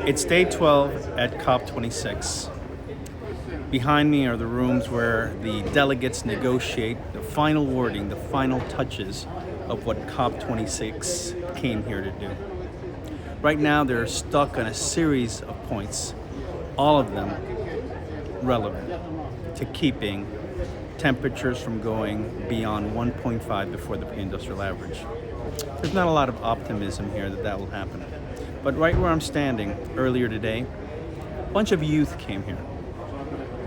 It's day 12 at COP26. Behind me are the rooms where the delegates negotiate the final wording, the final touches of what COP26 came here to do. Right now, they're stuck on a series of points, all of them relevant to keeping temperatures from going beyond 1.5 before the pre-industrial average. There's not a lot of optimism here that will happen. But right where I'm standing earlier today, a bunch of youth came here.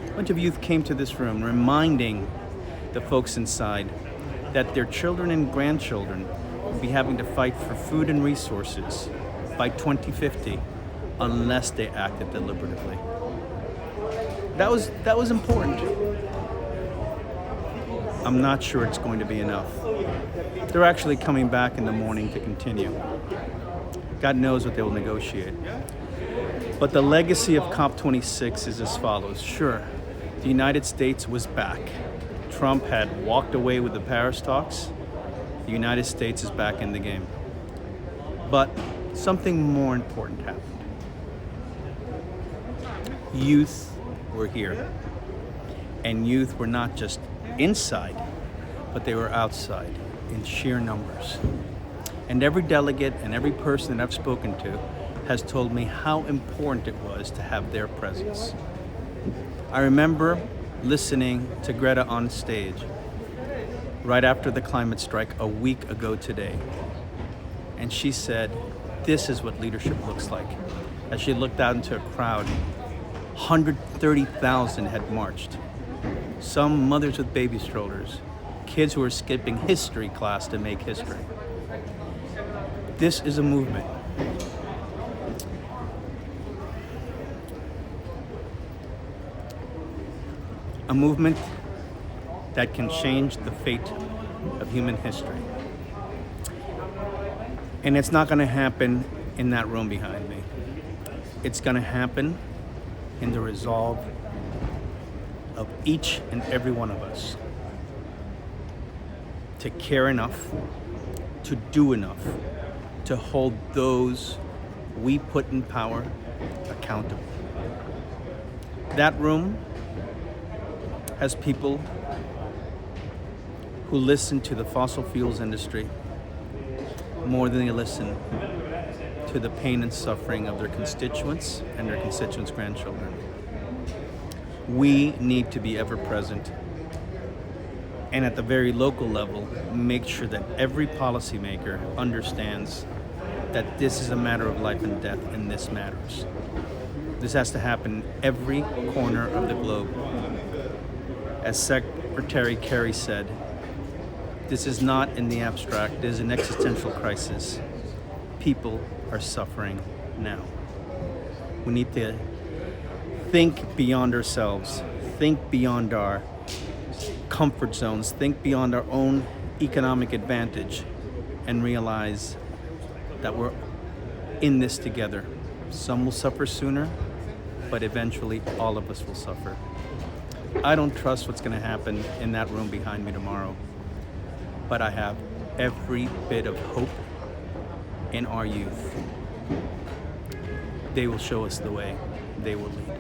A bunch of youth came to this room reminding the folks inside that their children and grandchildren will be having to fight for food and resources by 2050 unless they acted deliberatively. That was important. I'm not sure it's going to be enough. They're actually coming back in the morning to continue. God knows what they will negotiate. But the legacy of COP26 is as follows. Sure, the United States was back. Trump had walked away with the Paris talks. The United States is back in the game. But something more important happened. Youth were here. And youth were not just inside, but they were outside in sheer numbers. And every delegate and every person that I've spoken to has told me how important it was to have their presence. I remember listening to Greta on stage right after the climate strike a week ago today. And she said, this is what leadership looks like. As she looked out into a crowd, 130,000 had marched. Some mothers with baby strollers, kids who were skipping history class to make history. This is a movement. A movement that can change the fate of human history. And it's not going to happen in that room behind me. It's going to happen in the resolve of each and every one of us to care enough, to do enough, to hold those we put in power accountable. That room has people who listen to the fossil fuels industry more than they listen to the pain and suffering of their constituents and their constituents' grandchildren. We need to be ever present, and at the very local level, make sure that every policymaker understands that this is a matter of life and death, and this matters. This has to happen in every corner of the globe. As Secretary Kerry said, this is not in the abstract, it is an existential crisis. People are suffering now. We need to think beyond ourselves, think beyond our comfort zones, think beyond our own economic advantage, and realize that we're in this together. Some will suffer sooner, but eventually all of us will suffer. I don't trust what's going to happen in that room behind me tomorrow, but I have every bit of hope in our youth. They will show us the way. They will lead.